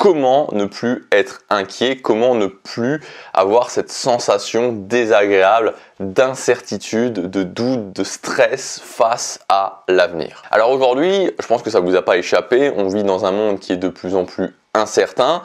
comment ne plus être inquiet, comment ne plus avoir cette sensation désagréable d'incertitude, de doute, de stress face à l'avenir. Alors aujourd'hui, je pense que ça ne vous a pas échappé, on vit dans un monde qui est de plus en plus incertain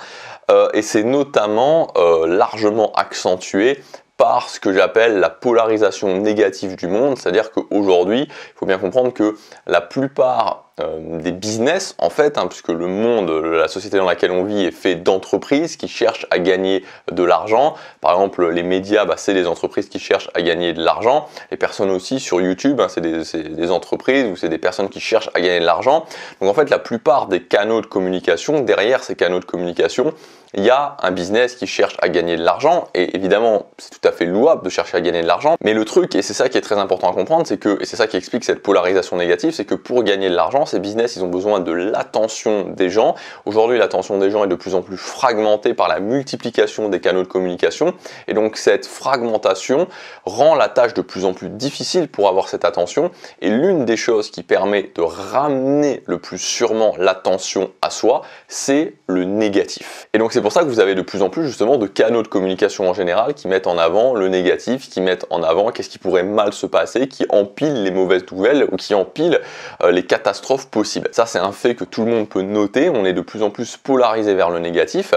et c'est notamment largement accentué par ce que j'appelle la polarisation négative du monde, c'est-à-dire qu'aujourd'hui, il faut bien comprendre que la plupart des business, en fait, puisque le monde, la société dans laquelle on vit est fait d'entreprises qui cherchent à gagner de l'argent. Par exemple, les médias, c'est des entreprises qui cherchent à gagner de l'argent. Les personnes aussi sur YouTube, c'est des entreprises ou c'est des personnes qui cherchent à gagner de l'argent. Donc en fait, la plupart des canaux de communication, derrière ces canaux de communication, il y a un business qui cherche à gagner de l'argent et évidemment c'est tout à fait louable de chercher à gagner de l'argent, mais le truc, et c'est ça qui est très important à comprendre, c'est que, et c'est ça qui explique cette polarisation négative, c'est que pour gagner de l'argent, ces business ils ont besoin de l'attention des gens. Aujourd'hui l'attention des gens est de plus en plus fragmentée par la multiplication des canaux de communication et donc cette fragmentation rend la tâche de plus en plus difficile pour avoir cette attention et l'une des choses qui permet de ramener le plus sûrement l'attention à soi, c'est le négatif. Et donc c'est pour ça que vous avez de plus en plus justement de canaux de communication en général qui mettent en avant le négatif, qui mettent en avant qu'est-ce qui pourrait mal se passer, qui empilent les mauvaises nouvelles ou qui empilent les catastrophes possibles. Ça c'est un fait que tout le monde peut noter, on est de plus en plus polarisé vers le négatif.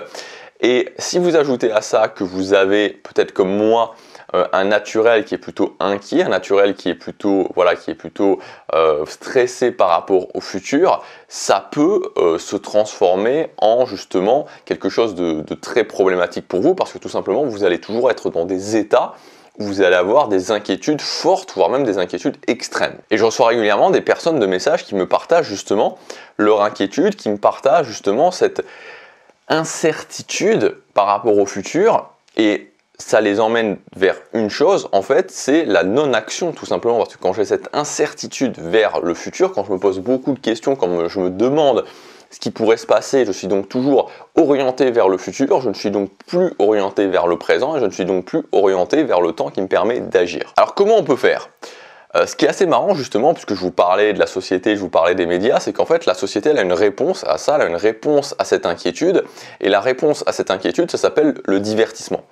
Et si vous ajoutez à ça que vous avez peut-être comme moi un naturel qui est plutôt inquiet, un naturel qui est plutôt, stressé par rapport au futur, ça peut se transformer en justement quelque chose de très problématique pour vous parce que tout simplement vous allez toujours être dans des états où vous allez avoir des inquiétudes fortes, voire même des inquiétudes extrêmes. Et je reçois régulièrement des personnes de messages qui me partagent justement leur inquiétude, qui me partagent justement cette incertitude par rapport au futur et ça les emmène vers une chose, en fait, c'est la non-action tout simplement, parce que quand j'ai cette incertitude vers le futur, quand je me pose beaucoup de questions, quand je me demande ce qui pourrait se passer, je suis donc toujours orienté vers le futur, je ne suis donc plus orienté vers le présent, et je ne suis donc plus orienté vers le temps qui me permet d'agir. Alors comment on peut faire ? Ce qui est assez marrant justement, puisque je vous parlais de la société, je vous parlais des médias, c'est qu'en fait la société elle a une réponse à ça, elle a une réponse à cette inquiétude, et la réponse à cette inquiétude ça s'appelle le divertissement.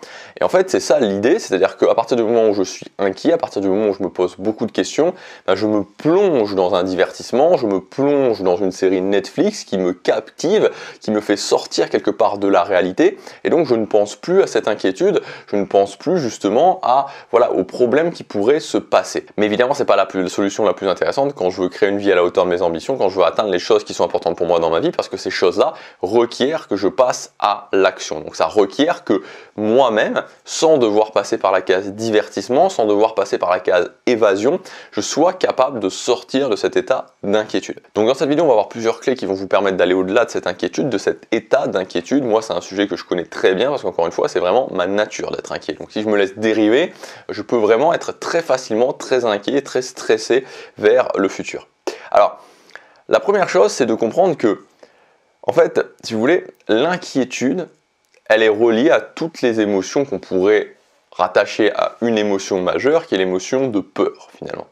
Et en fait c'est ça l'idée, c'est-à-dire qu'à partir du moment où je suis inquiet, à partir du moment où je me pose beaucoup de questions, je me plonge dans un divertissement, je me plonge dans une série Netflix qui me captive, qui me fait sortir quelque part de la réalité, et donc je ne pense plus à cette inquiétude, je ne pense plus justement aux problèmes qui pourraient se passer. Mais évidemment c'est pas la solution la plus intéressante quand je veux créer une vie à la hauteur de mes ambitions, quand je veux atteindre les choses qui sont importantes pour moi dans ma vie, parce que ces choses-là requièrent que je passe à l'action. Donc ça requiert que moi-même, sans devoir passer par la case divertissement, sans devoir passer par la case évasion, je sois capable de sortir de cet état d'inquiétude. Donc dans cette vidéo, on va voir plusieurs clés qui vont vous permettre d'aller au-delà de cette inquiétude, de cet état d'inquiétude. Moi, c'est un sujet que je connais très bien parce qu'encore une fois, c'est vraiment ma nature d'être inquiet. Donc si je me laisse dériver, je peux vraiment être très facilement très inquiet, très stressé vers le futur. Alors, la première chose, c'est de comprendre que, en fait, si vous voulez, l'inquiétude, elle est reliée à toutes les émotions qu'on pourrait rattacher à une émotion majeure, qui est l'émotion de peur, finalement.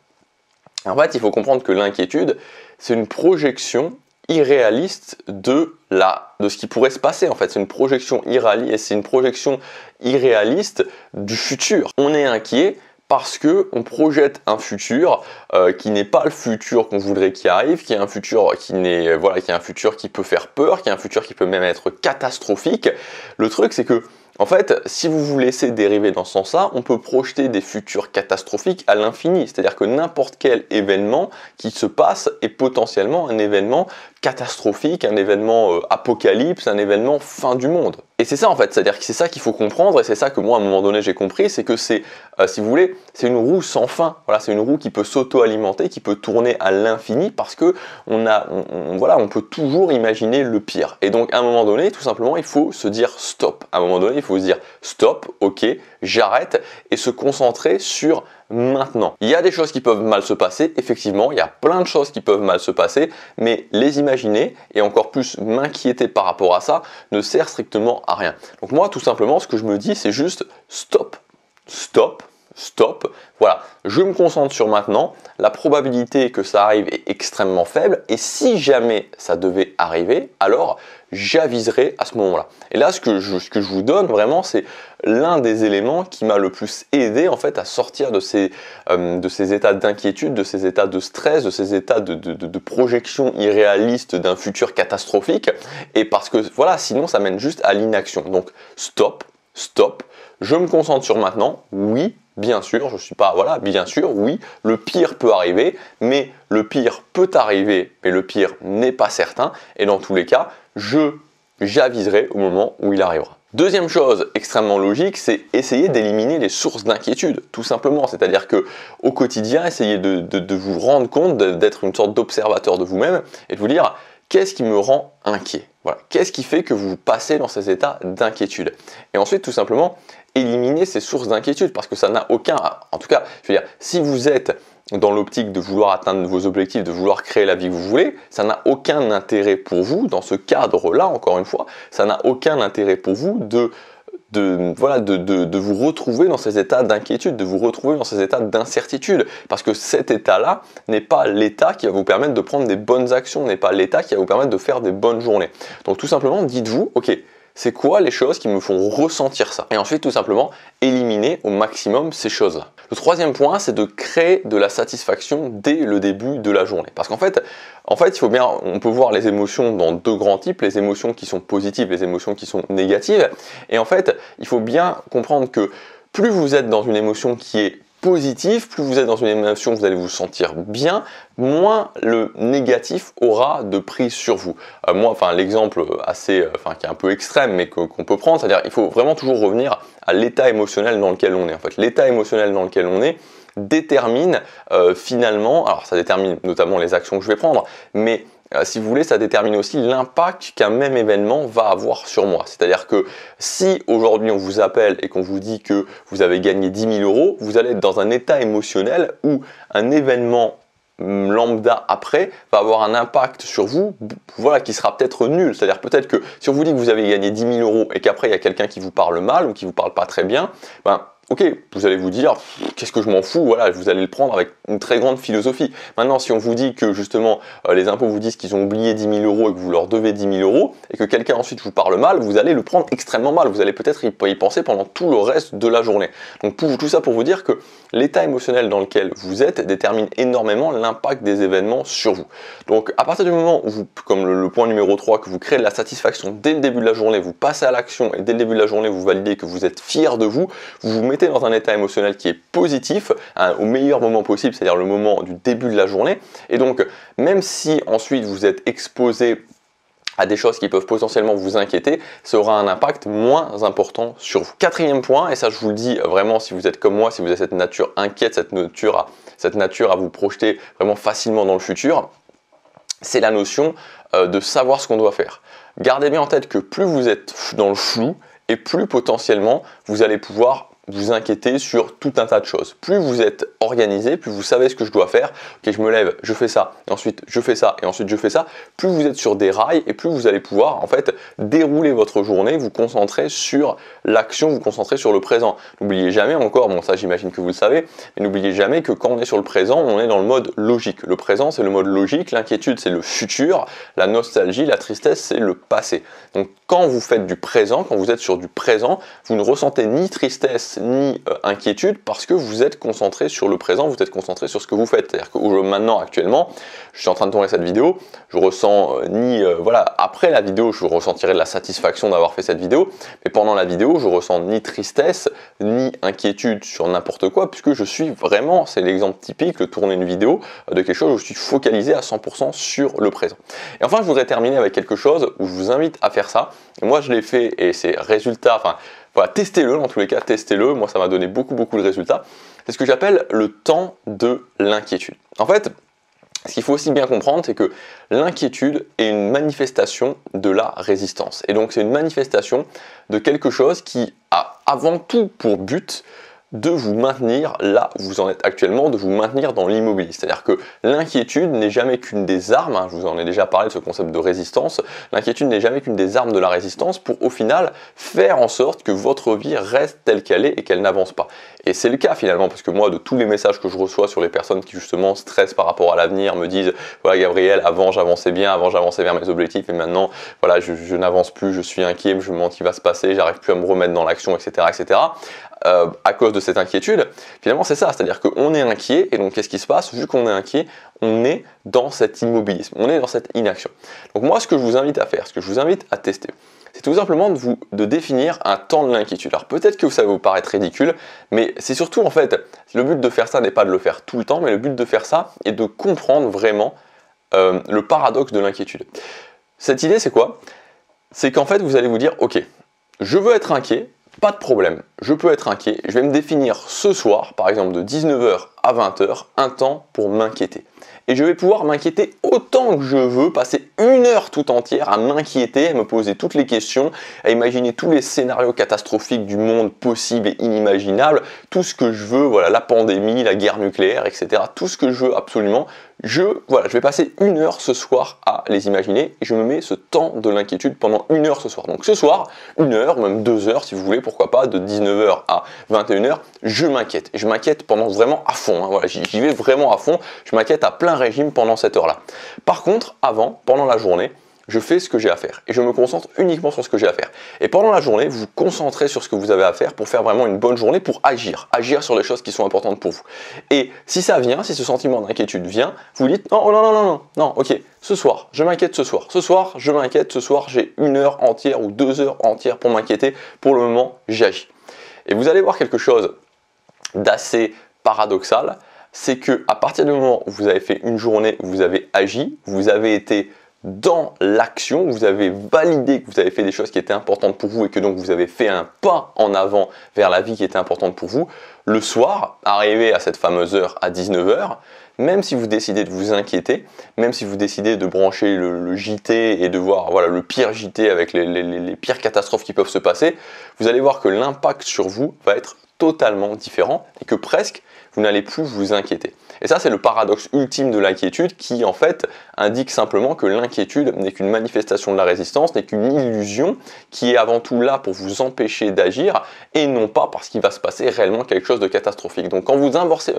En fait, il faut comprendre que l'inquiétude, c'est une projection irréaliste de ce qui pourrait se passer. En fait, c'est une projection irréaliste du futur. On est inquiet parce qu'on projette un futur qui n'est pas le futur qu'on voudrait qu'il arrive, qui est un futur qui est un futur qui peut faire peur, qui est un futur qui peut même être catastrophique. Le truc, c'est que en fait, si vous vous laissez dériver dans ce sens-là, on peut projeter des futurs catastrophiques à l'infini. C'est-à-dire que n'importe quel événement qui se passe est potentiellement un événement catastrophique, un événement apocalypse, un événement fin du monde. Et c'est ça en fait, c'est-à-dire que c'est ça qu'il faut comprendre et c'est ça que moi à un moment donné j'ai compris, c'est que c'est, si vous voulez, c'est une roue sans fin. Voilà, c'est une roue qui peut s'auto-alimenter, qui peut tourner à l'infini parce que on peut toujours imaginer le pire. Et donc à un moment donné, tout simplement, il faut se dire stop. À un moment donné, il faut se dire stop, ok, j'arrête et se concentrer sur maintenant. Il y a des choses qui peuvent mal se passer, effectivement, il y a plein de choses qui peuvent mal se passer, mais les imaginer et encore plus m'inquiéter par rapport à ça ne sert strictement à rien. Donc moi, tout simplement, ce que je me dis, c'est juste stop, stop, stop, voilà, je me concentre sur maintenant, la probabilité que ça arrive est extrêmement faible, et si jamais ça devait arriver, alors j'aviserai à ce moment-là. Et là, ce que je vous donne vraiment, c'est l'un des éléments qui m'a le plus aidé en fait à sortir de ces états d'inquiétude, de ces états de stress, de ces états de projection irréaliste d'un futur catastrophique, et parce que voilà, sinon ça mène juste à l'inaction. Donc stop, stop, je me concentre sur maintenant, oui, bien sûr, je suis pas, voilà, bien sûr, oui, le pire peut arriver, mais le pire peut arriver, mais le pire n'est pas certain, et dans tous les cas, j'aviserai au moment où il arrivera. Deuxième chose extrêmement logique, c'est essayer d'éliminer les sources d'inquiétude, tout simplement. C'est-à-dire que au quotidien, essayez de vous rendre compte, d'être une sorte d'observateur de vous-même et de vous dire qu'est-ce qui me rend inquiet. Voilà. Qu'est-ce qui fait que vous passez dans ces états d'inquiétude? Et ensuite, tout simplement, éliminer ces sources d'inquiétude parce que ça n'a aucun. En tout cas, je veux dire, si vous êtes dans l'optique de vouloir atteindre vos objectifs, de vouloir créer la vie que vous voulez, ça n'a aucun intérêt pour vous, dans ce cadre-là, encore une fois, ça n'a aucun intérêt pour vous de vous retrouver dans ces états d'inquiétude, de vous retrouver dans ces états d'incertitude, parce que cet état-là n'est pas l'état qui va vous permettre de prendre des bonnes actions, n'est pas l'état qui va vous permettre de faire des bonnes journées. Donc tout simplement, dites-vous, ok, c'est quoi les choses qui me font ressentir ça? Et ensuite, tout simplement, éliminer au maximum ces choses-là. Le troisième point, c'est de créer de la satisfaction dès le début de la journée. Parce qu'en fait, il faut bien, on peut voir les émotions dans deux grands types, les émotions qui sont positives, les émotions qui sont négatives. Et en fait, il faut bien comprendre que plus vous êtes dans une émotion qui est positif, plus vous êtes dans une émotion, vous allez vous sentir bien, moins le négatif aura de prise sur vous. L'exemple assez, qui est un peu extrême, mais qu'on peut prendre, c'est-à-dire il faut vraiment toujours revenir à l'état émotionnel dans lequel on est. En fait, l'état émotionnel dans lequel on est détermine finalement, alors ça détermine notamment les actions que je vais prendre, mais si vous voulez, ça détermine aussi l'impact qu'un même événement va avoir sur moi. C'est-à-dire que si aujourd'hui on vous appelle et qu'on vous dit que vous avez gagné 10 000 euros, vous allez être dans un état émotionnel où un événement lambda après va avoir un impact sur vous, voilà, qui sera peut-être nul. C'est-à-dire peut-être que si on vous dit que vous avez gagné 10 000 euros et qu'après il y a quelqu'un qui vous parle mal ou qui vous parle pas très bien, ok, vous allez vous dire, qu'est-ce que je m'en fous, voilà, vous allez le prendre avec une très grande philosophie. Maintenant, si on vous dit que justement, les impôts vous disent qu'ils ont oublié 10 000 euros et que vous leur devez 10 000 euros, et que quelqu'un ensuite vous parle mal, vous allez le prendre extrêmement mal. Vous allez peut-être y penser pendant tout le reste de la journée. Donc tout ça pour vous dire que l'état émotionnel dans lequel vous êtes détermine énormément l'impact des événements sur vous. Donc à partir du moment où vous, comme le point numéro 3, que vous créez de la satisfaction dès le début de la journée, vous passez à l'action et dès le début de la journée, vous validez que vous êtes fier de vous, vous vous mettez dans un état émotionnel qui est positif au meilleur moment possible, c'est-à-dire le moment du début de la journée. Et donc, même si ensuite vous êtes exposé à des choses qui peuvent potentiellement vous inquiéter, ça aura un impact moins important sur vous. Quatrième point, et ça je vous le dis vraiment si vous êtes comme moi, si vous avez cette nature inquiète, cette nature à vous projeter vraiment facilement dans le futur, c'est la notion de savoir ce qu'on doit faire. Gardez bien en tête que plus vous êtes dans le flou, et plus potentiellement vous allez pouvoir vous inquiéter sur tout un tas de choses. Plus vous êtes organisé, plus vous savez ce que je dois faire. Ok, je me lève, je fais ça, et ensuite je fais ça, et ensuite je fais ça. Plus vous êtes sur des rails, et plus vous allez pouvoir en fait dérouler votre journée, vous concentrer sur l'action, vous concentrer sur le présent. N'oubliez jamais encore, bon ça j'imagine que vous le savez, mais n'oubliez jamais que quand on est sur le présent, on est dans le mode logique. Le présent c'est le mode logique, l'inquiétude c'est le futur, la nostalgie, la tristesse c'est le passé. Donc quand vous faites du présent, quand vous êtes sur du présent, vous ne ressentez ni tristesse ni inquiétude parce que vous êtes concentré sur le présent, vous êtes concentré sur ce que vous faites. C'est-à-dire que maintenant, actuellement, je suis en train de tourner cette vidéo, je ressens après la vidéo, je ressentirai de la satisfaction d'avoir fait cette vidéo, mais pendant la vidéo, je ressens ni tristesse, ni inquiétude sur n'importe quoi, puisque je suis vraiment, c'est l'exemple typique, de tourner une vidéo de quelque chose où je suis focalisé à 100% sur le présent. Et enfin, je voudrais terminer avec quelque chose où je vous invite à faire ça. Et moi, je l'ai fait et c'est résultat, voilà, testez-le, dans tous les cas, testez-le. Moi, ça m'a donné beaucoup de résultats. C'est ce que j'appelle le temps de l'inquiétude. En fait, ce qu'il faut aussi bien comprendre, c'est que l'inquiétude est une manifestation de la résistance. Et donc, c'est une manifestation de quelque chose qui a avant tout pour but de vous maintenir là où vous en êtes actuellement, de vous maintenir dans l'immobilisme. C'est-à-dire que l'inquiétude n'est jamais qu'une des armes, hein, je vous en ai déjà parlé de ce concept de résistance, l'inquiétude n'est jamais qu'une des armes de la résistance pour au final faire en sorte que votre vie reste telle qu'elle est et qu'elle n'avance pas. Et c'est le cas finalement, parce que moi, de tous les messages que je reçois sur les personnes qui justement stressent par rapport à l'avenir, me disent « Voilà Gabriel, avant j'avançais bien, avant j'avançais vers mes objectifs et maintenant voilà, je n'avance plus, je suis inquiet, je me demande ce qui va se passer, j'arrive plus à me remettre dans l'action, etc. etc. » À cause de cette inquiétude, finalement c'est ça, c'est-à-dire qu'on est inquiet et donc qu'est-ce qui se passe? Vu qu'on est inquiet, on est dans cet immobilisme, on est dans cette inaction. Donc moi ce que je vous invite à faire, ce que je vous invite à tester, c'est tout simplement de définir un temps de l'inquiétude. Alors peut-être que ça va vous paraître ridicule, mais c'est surtout en fait, le but de faire ça n'est pas de le faire tout le temps, mais le but de faire ça est de comprendre vraiment le paradoxe de l'inquiétude. Cette idée c'est quoi? C'est qu'en fait vous allez vous dire, ok, je veux être inquiet, pas de problème, je peux être inquiet, je vais me définir ce soir, par exemple de 19 h à 20 h, un temps pour m'inquiéter. Et je vais pouvoir m'inquiéter autant que je veux, passer une heure tout entière à m'inquiéter, à me poser toutes les questions, à imaginer tous les scénarios catastrophiques du monde possible et inimaginable, tout ce que je veux, voilà, la pandémie, la guerre nucléaire, etc. Tout ce que je veux absolument, je vais passer une heure ce soir à les imaginer et je me mets ce temps de l'inquiétude pendant une heure ce soir. Donc ce soir, une heure, même 2 heures si vous voulez, pourquoi pas, de 19 h à 21 h, je m'inquiète. Et je m'inquiète pendant vraiment à fond, hein, voilà, j'y vais vraiment à fond, je m'inquiète à plein régime pendant cette heure-là. Par contre, avant, pendant la journée, je fais ce que j'ai à faire et je me concentre uniquement sur ce que j'ai à faire. Et pendant la journée, vous vous concentrez sur ce que vous avez à faire pour faire vraiment une bonne journée, pour agir sur les choses qui sont importantes pour vous. Et si ça vient, si ce sentiment d'inquiétude vient, vous dites non, non, non, non, non, non, ok, ce soir, je m'inquiète ce soir. Ce soir, je m'inquiète, ce soir, j'ai 1 heure entière ou 2 heures entières pour m'inquiéter. Pour le moment, j'agis. Et vous allez voir quelque chose d'assez paradoxal, c'est que à partir du moment où vous avez fait une journée où vous avez agi, vous avez été dans l'action, vous avez validé que vous avez fait des choses qui étaient importantes pour vous et que donc vous avez fait un pas en avant vers la vie qui était importante pour vous, le soir, arrivé à cette fameuse heure à 19 h, même si vous décidez de vous inquiéter, même si vous décidez de brancher le JT et de voir voilà, le pire JT avec les pires catastrophes qui peuvent se passer, vous allez voir que l'impact sur vous va être totalement différent et que presque vous n'allez plus vous inquiéter. Et ça, c'est le paradoxe ultime de l'inquiétude qui, en fait, indique simplement que l'inquiétude n'est qu'une manifestation de la résistance, n'est qu'une illusion qui est avant tout là pour vous empêcher d'agir et non pas parce qu'il va se passer réellement quelque chose de catastrophique. Donc, quand vous inversez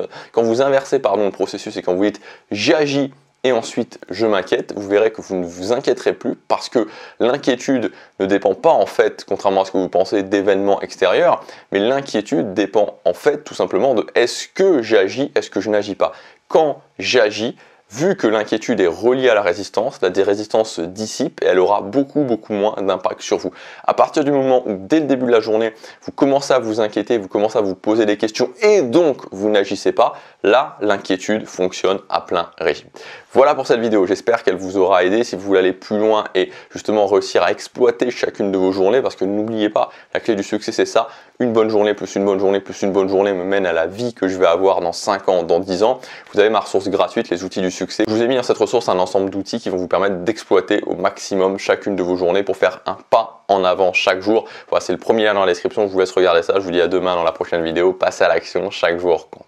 le processus et quand vous dites « j'agis » et ensuite je m'inquiète, vous verrez que vous ne vous inquiéterez plus parce que l'inquiétude ne dépend pas en fait, contrairement à ce que vous pensez, d'événements extérieurs, mais l'inquiétude dépend en fait tout simplement de est-ce que j'agis, est-ce que je n'agis pas. Quand j'agis, vu que l'inquiétude est reliée à la résistance se dissipe et elle aura beaucoup moins d'impact sur vous. À partir du moment où dès le début de la journée, vous commencez à vous inquiéter, vous commencez à vous poser des questions et donc vous n'agissez pas, là l'inquiétude fonctionne à plein régime. Voilà pour cette vidéo, j'espère qu'elle vous aura aidé si vous voulez aller plus loin et justement réussir à exploiter chacune de vos journées, parce que n'oubliez pas, la clé du succès c'est ça, une bonne journée plus une bonne journée plus une bonne journée me mène à la vie que je vais avoir dans 5 ans, dans 10 ans. Vous avez ma ressource gratuite, les outils du succès. Je vous ai mis dans cette ressource un ensemble d'outils qui vont vous permettre d'exploiter au maximum chacune de vos journées pour faire un pas en avant chaque jour. Voilà, c'est le premier lien dans la description, je vous laisse regarder ça, je vous dis à demain dans la prochaine vidéo, passez à l'action, chaque jour compte.